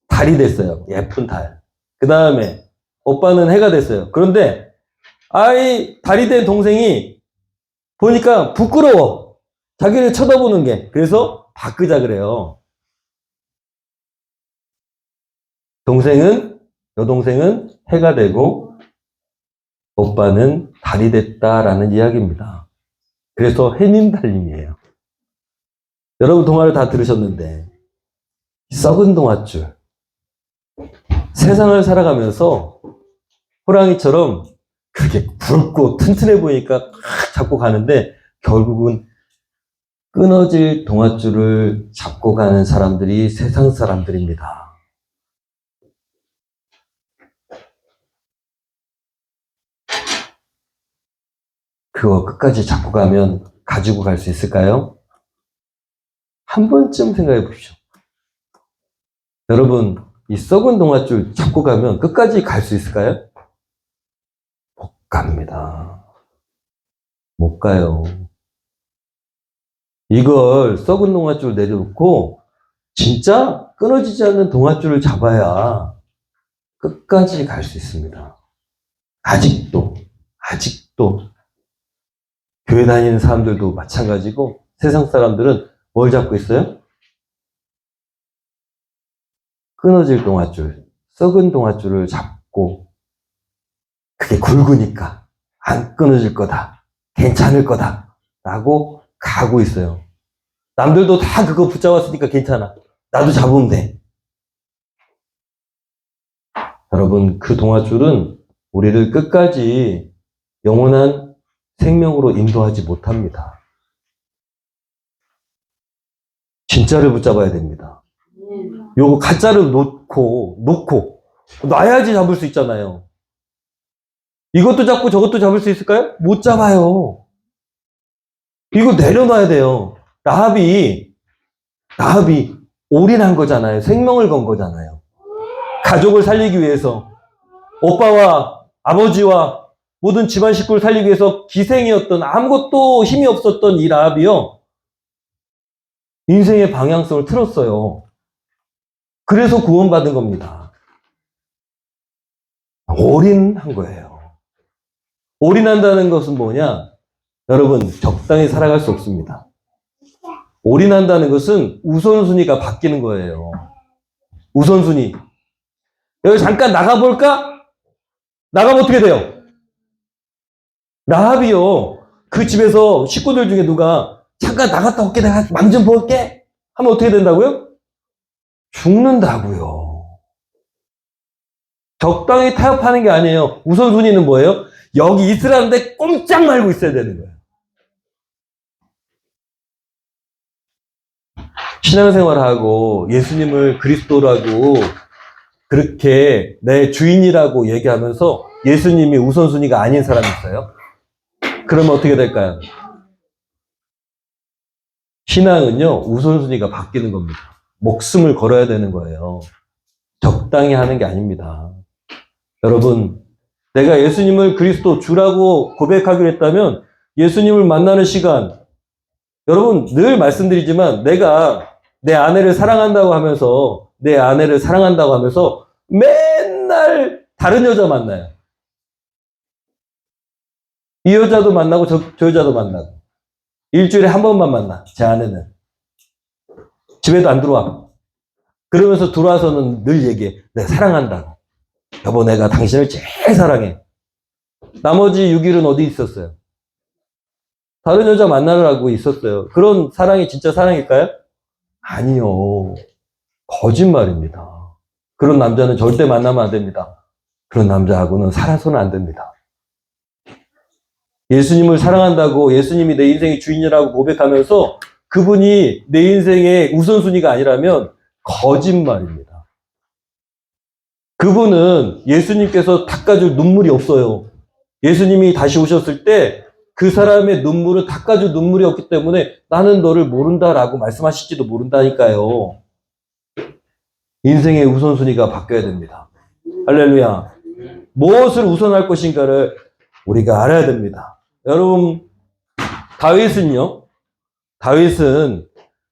달이 됐어요. 예쁜 달. 그 다음에 오빠는 해가 됐어요. 그런데 달이 된 동생이 보니까 부끄러워. 자기를 쳐다보는 게. 그래서 바꾸자 그래요. 여동생은 해가 되고 오빠는 달이 됐다라는 이야기입니다. 그래서 해님 달님이에요. 여러분 동화를 다 들으셨는데 썩은 동화줄. 세상을 살아가면서 호랑이처럼 그렇게 굵고 튼튼해 보이니까 잡고 가는데 결국은 끊어질 동화줄을 잡고 가는 사람들이 세상 사람들입니다. 그거 끝까지 잡고 가면 가지고 갈 수 있을까요? 한 번쯤 생각해 보십시오. 여러분, 이 썩은 동아줄 잡고 가면 끝까지 갈 수 있을까요? 못 갑니다. 못 가요. 이걸 썩은 동아줄 내려놓고 진짜 끊어지지 않는 동아줄을 잡아야 끝까지 갈 수 있습니다. 아직도 교회 다니는 사람들도 마찬가지고 세상 사람들은 뭘 잡고 있어요? 끊어질 동아줄, 썩은 동아줄을 잡고 그게 굵으니까 안 끊어질 거다, 괜찮을 거다 라고 가고 있어요. 남들도 다 그거 붙잡았으니까 괜찮아. 나도 잡으면 돼. 여러분, 그 동아줄은 우리를 끝까지 영원한 생명으로 인도하지 못합니다. 진짜를 붙잡아야 됩니다. 요거 가짜를 놓고 놔야지 잡을 수 있잖아요. 이것도 잡고 저것도 잡을 수 있을까요? 못 잡아요. 이거 내려놔야 돼요. 라합이 올인한 거잖아요. 생명을 건 거잖아요. 가족을 살리기 위해서 오빠와 아버지와 모든 집안 식구를 살리기 위해서 기생이었던 아무것도 힘이 없었던 이 라합이요. 인생의 방향성을 틀었어요. 그래서 구원받은 겁니다. 올인한 거예요. 올인한다는 것은 뭐냐? 여러분, 적당히 살아갈 수 없습니다. 올인한다는 것은 우선순위가 바뀌는 거예요. 우선순위. 여기 잠깐 나가볼까? 나가면 어떻게 돼요? 라합이요. 그 집에서 식구들 중에 누가 잠깐 나갔다 올게, 내가 망 좀 볼게 하면 어떻게 된다고요? 죽는다고요. 적당히 타협하는 게 아니에요. 우선순위는 뭐예요? 여기 있으라는데 꼼짝 말고 있어야 되는 거예요. 신앙생활하고 예수님을 그리스도라고 그렇게 내 주인이라고 얘기하면서 예수님이 우선순위가 아닌 사람이 있어요? 그러면 어떻게 될까요? 신앙은요, 우선순위가 바뀌는 겁니다. 목숨을 걸어야 되는 거예요. 적당히 하는 게 아닙니다. 여러분, 내가 예수님을 그리스도 주라고 고백하기로 했다면 예수님을 만나는 시간, 여러분 늘 말씀드리지만 내가 내 아내를 사랑한다고 하면서 맨날 다른 여자 만나요. 이 여자도 만나고 저 여자도 만나고 일주일에 한 번만 만나. 제 아내는 집에도 안 들어와. 그러면서 들어와서는 늘 얘기해. 내가 사랑한다고. 여보, 내가 당신을 제일 사랑해. 나머지 6일은 어디 있었어요? 다른 여자 만나려고 있었어요. 그런 사랑이 진짜 사랑일까요? 아니요. 거짓말입니다. 그런 남자는 절대 만나면 안 됩니다. 그런 남자하고는 살아서는 안 됩니다. 예수님을 사랑한다고 예수님이 내 인생의 주인이라고 고백하면서 그분이 내 인생의 우선순위가 아니라면 거짓말입니다. 그분은 예수님께서 닦아줄 눈물이 없어요. 예수님이 다시 오셨을 때 그 사람의 눈물은 닦아줄 눈물이 없기 때문에 나는 너를 모른다라고 말씀하실지도 모른다니까요. 인생의 우선순위가 바뀌어야 됩니다. 할렐루야. 무엇을 우선할 것인가를 우리가 알아야 됩니다. 여러분, 다윗은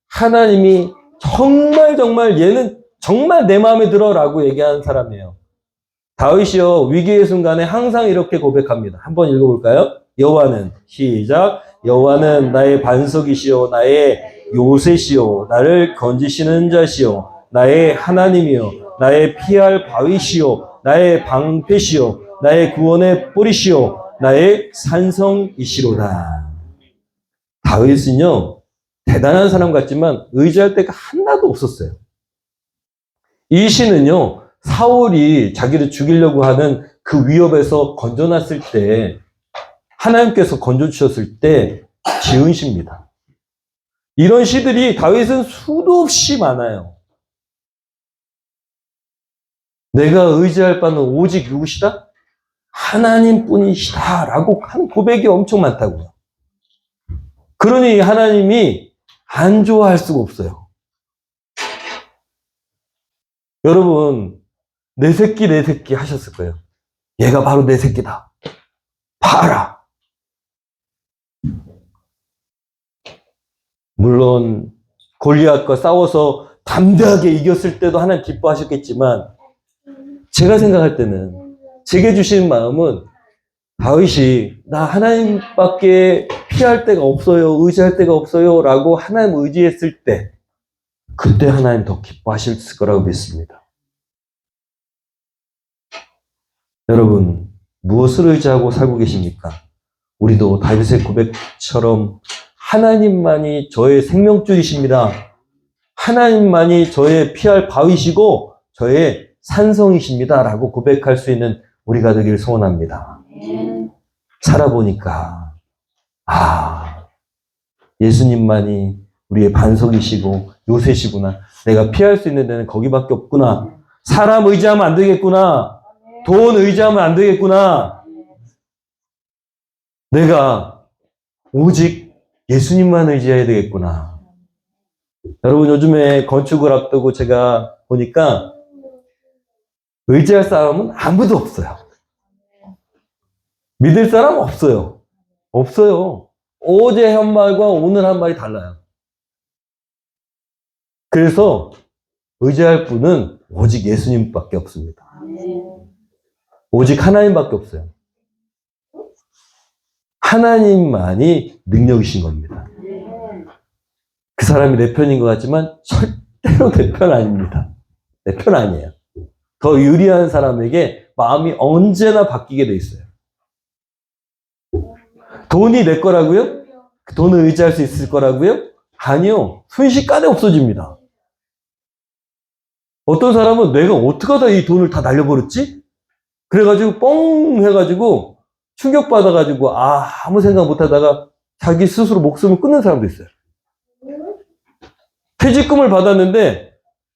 하나님이 정말 얘는 정말 내 마음에 들어라고 얘기하는 사람이에요. 다윗이요, 위기의 순간에 항상 이렇게 고백합니다. 한번 읽어볼까요? 여호와는, 시작. 여호와는 나의 반석이시요, 나의 요새시요, 나를 건지시는 자시요, 나의 하나님이요, 나의 피할 바위시요, 나의 방패시요, 나의 구원의 뿌리시요, 나의 산성이시로다. 다윗은요, 대단한 사람 같지만 의지할 데가 하나도 없었어요. 이 시는요, 사울이 자기를 죽이려고 하는 그 위협에서 건져놨을 때, 하나님께서 건져주셨을 때 지은 시입니다. 이런 시들이 다윗은 수도 없이 많아요. 내가 의지할 바는 오직 누구시다? 하나님뿐이시다 라고 하는 고백이 엄청 많다고요. 그러니 하나님이 안 좋아할 수가 없어요. 여러분, 내 새끼 하셨을 거예요. 얘가 바로 내 새끼다. 봐라. 물론 골리앗과 싸워서 담대하게 이겼을 때도 하나님 기뻐하셨겠지만 제가 생각할 때는 제게 주신 마음은 다윗이 나 하나님밖에 피할 데가 없어요. 의지할 데가 없어요. 라고 하나님 의지했을 때 그때 하나님 더 기뻐하실 거라고 믿습니다. 여러분, 무엇을 의지하고 살고 계십니까? 우리도 다윗의 고백처럼 하나님만이 저의 생명줄이십니다. 하나님만이 저의 피할 바위시고 저의 산성이십니다. 라고 고백할 수 있는 우리가 되기를 소원합니다. 살아보니까 예수님만이 우리의 반석이시고 요새시구나. 내가 피할 수 있는 데는 거기밖에 없구나. 사람 의지하면 안 되겠구나. 돈 의지하면 안 되겠구나. 내가 오직 예수님만 의지해야 되겠구나. 여러분, 요즘에 건축을 앞두고 제가 보니까 의지할 사람은 아무도 없어요. 믿을 사람 없어요. 없어요. 어제 한 말과 오늘 한 말이 달라요. 그래서 의지할 분은 오직 예수님밖에 없습니다. 오직 하나님밖에 없어요. 하나님만이 능력이신 겁니다. 그 사람이 내 편인 것 같지만 절대로 내 편 아닙니다. 내 편 아니에요. 더 유리한 사람에게 마음이 언제나 바뀌게 돼 있어요. 돈이 내 거라고요? 그 돈을 의지할 수 있을 거라고요? 아니요. 순식간에 없어집니다. 어떤 사람은 내가 어떻게 하다 이 돈을 다 날려버렸지? 그래가지고 뻥 해가지고 충격받아가지고 아무 생각 못하다가 자기 스스로 목숨을 끊는 사람도 있어요. 퇴직금을 받았는데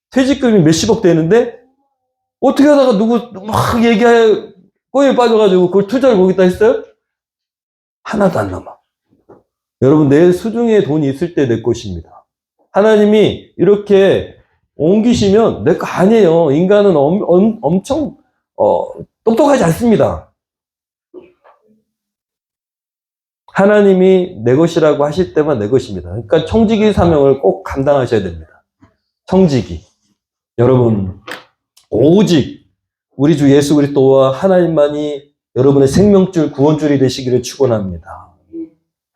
퇴직금이 몇십억 되는데 어떻게 하다가 누구 막 얘기해 꼬임에 빠져가지고 그걸 투자를 거기다 했어요? 하나도 안 남아. 여러분, 내 수중에 돈이 있을 때 내 것입니다. 하나님이 이렇게 옮기시면 내 거 아니에요. 인간은 엄청 똑똑하지 않습니다. 하나님이 내 것이라고 하실 때만 내 것입니다. 그러니까 청지기 사명을 꼭 감당하셔야 됩니다. 청지기. 여러분, 오직 우리 주 예수 그리스도와 하나님만이 여러분의 생명줄, 구원줄이 되시기를 축원합니다.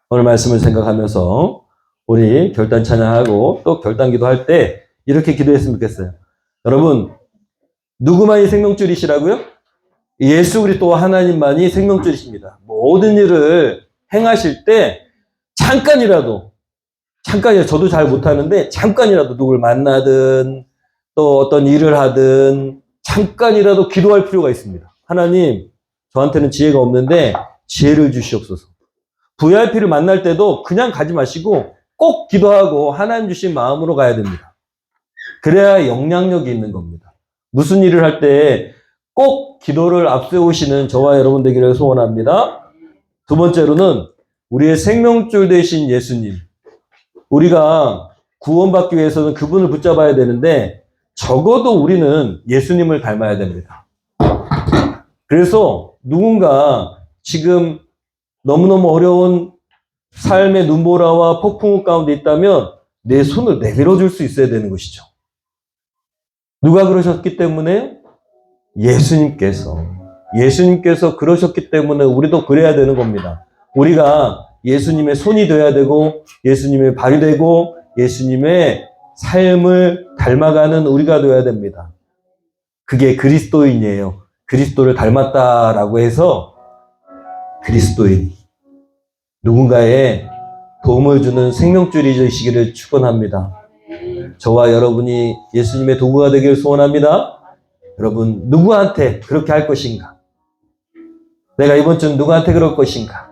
오늘 말씀을 생각하면서 우리 결단 찬양하고 또 결단 기도할 때 이렇게 기도했으면 좋겠어요. 여러분, 누구만이 생명줄이시라고요? 예수 그리스도와 하나님만이 생명줄이십니다. 모든 일을 행하실 때 잠깐이라도 저도 잘 못하는데 잠깐이라도 누굴 만나든 또 어떤 일을 하든 잠깐이라도 기도할 필요가 있습니다. 하나님, 저한테는 지혜가 없는데 지혜를 주시옵소서. VIP를 만날 때도 그냥 가지 마시고 꼭 기도하고 하나님 주신 마음으로 가야 됩니다. 그래야 영향력이 있는 겁니다. 무슨 일을 할 때 꼭 기도를 앞세우시는 저와 여러분 되기를 소원합니다. 두 번째로는 우리의 생명줄 되신 예수님. 우리가 구원받기 위해서는 그분을 붙잡아야 되는데 적어도 우리는 예수님을 닮아야 됩니다. 그래서 누군가 지금 너무너무 어려운 삶의 눈보라와 폭풍우 가운데 있다면 내 손을 내밀어 줄 수 있어야 되는 것이죠. 누가 그러셨기 때문에? 예수님께서 그러셨기 때문에 우리도 그래야 되는 겁니다. 우리가 예수님의 손이 되어야 되고 예수님의 발이 되고 예수님의 삶을 닮아가는 우리가 되어야 됩니다. 그게 그리스도인이에요. 그리스도를 닮았다라고 해서 그리스도인, 누군가의 도움을 주는 생명줄이 되시기를 축원합니다. 저와 여러분이 예수님의 도구가 되기를 소원합니다. 여러분, 누구한테 그렇게 할 것인가? 내가 이번 주는 누구한테 그럴 것인가?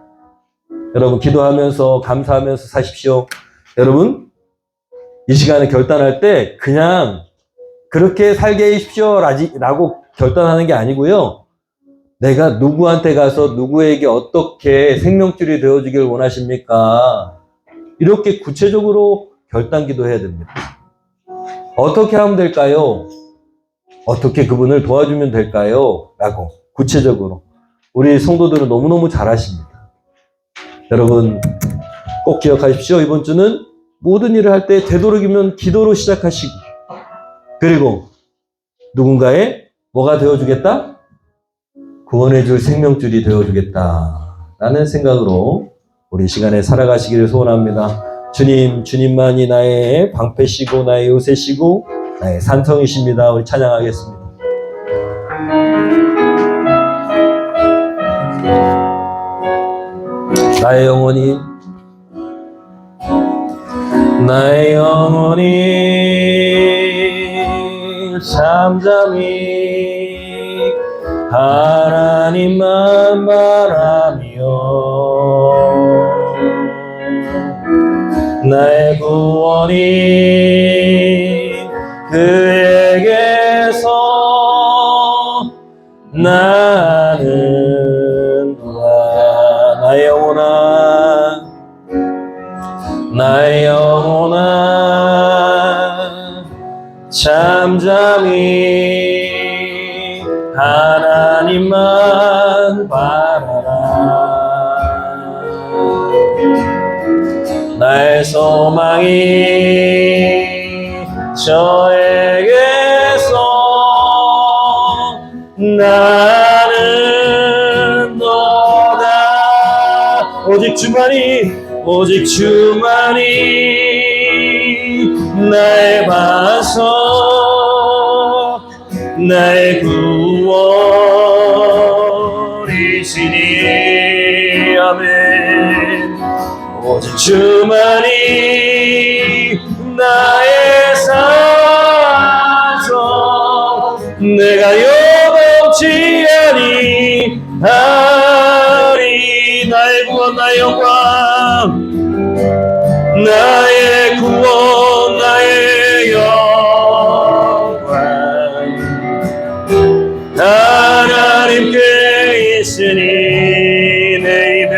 여러분, 기도하면서 감사하면서 사십시오. 여러분, 이 시간에 결단할 때 그냥 그렇게 살게 해주십시오 라고 결단하는 게 아니고요. 내가 누구한테 가서 누구에게 어떻게 생명줄이 되어주길 원하십니까? 이렇게 구체적으로 결단 기도해야 됩니다. 어떻게 하면 될까요? 어떻게 그분을 도와주면 될까요? 라고 구체적으로. 우리 성도들은 너무너무 잘하십니다. 여러분, 꼭 기억하십시오. 이번 주는 모든 일을 할 때 되도록이면 기도로 시작하시고, 그리고 누군가의 뭐가 되어주겠다? 구원해줄 생명줄이 되어주겠다 라는 생각으로 우리 시간에 살아가시기를 소원합니다. 주님, 주님만이 나의 방패시고 나의 요새시고 나의 산성이십니다. 우리 찬양하겠습니다. 나의 영혼이 잠잠히 하나님만 바라며 나의 구원이 그에게서 나는도다. 나의 영혼아 잠잠히 하나님만 바라라. 나의 소망이 저에게서 나는 너다. 오직 주만이 나의 반석 나의 구원이시니. 아멘. 오직 주만이 나의 산성 내가 요동치 아니하리. 나의 구원 나의 영광 나의 구원 나의 영광 하나님께 있으니 내 입에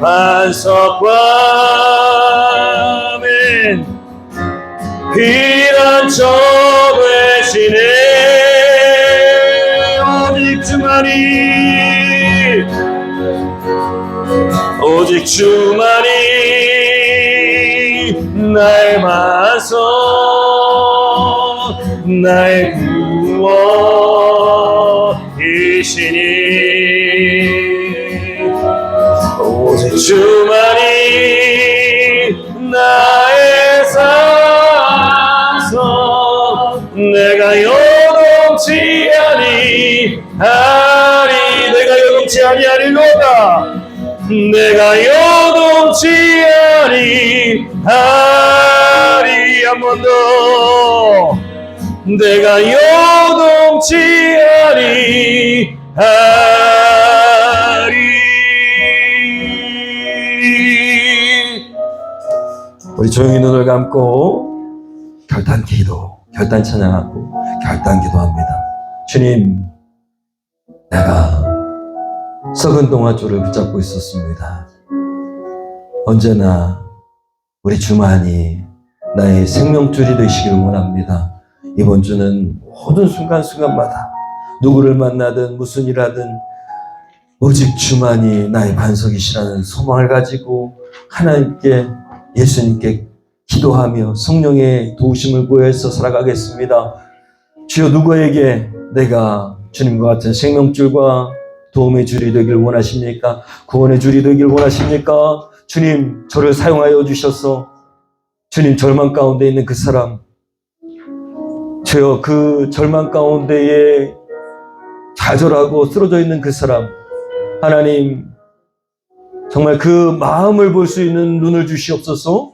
반석과 아멘 피난처 되시네. 오직 주만이 나의 반석 나의 구원이시니. 오직 주만이 나의 산성 내가 요동치 아니하리. 내가 요동치 아니하리로다. 내가 요동치 아니하리. 한 번 더. 내가 요동치 아니하리. 우리 조용히 눈을 감고 결단 기도, 결단 찬양하고 결단 기도합니다. 주님, 내가 썩은 동아줄을 붙잡고 있었습니다. 언제나 우리 주만이 나의 생명줄이 되시기를 원합니다. 이번 주는 모든 순간순간마다 누구를 만나든 무슨 일 하든 오직 주만이 나의 반석이시라는 소망을 가지고 하나님께 예수님께 기도 기도하며 성령의 도우심을 구해서 살아가겠습니다. 주여, 누구에게 내가 주님과 같은 생명줄과 도움의 줄이 되길 원하십니까? 구원의 줄이 되길 원하십니까? 주님, 저를 사용하여 주셔서 주님, 절망 가운데 있는 그 사람, 주여, 그 절망 가운데에 좌절하고 쓰러져 있는 그 사람, 하나님, 정말 그 마음을 볼 수 있는 눈을 주시옵소서.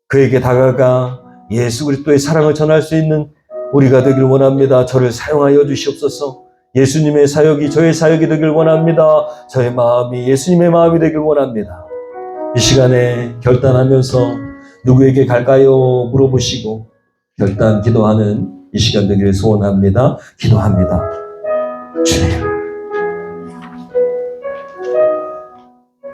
그에게 다가가 예수 그리스도의 사랑을 전할 수 있는 우리가 되길 원합니다. 저를 사용하여 주시옵소서. 예수님의 사역이 저의 사역이 되길 원합니다. 저의 마음이 예수님의 마음이 되길 원합니다. 이 시간에 결단하면서 누구에게 갈까요? 물어보시고 결단 기도하는 이 시간 되기를 소원합니다. 기도합니다. 주님,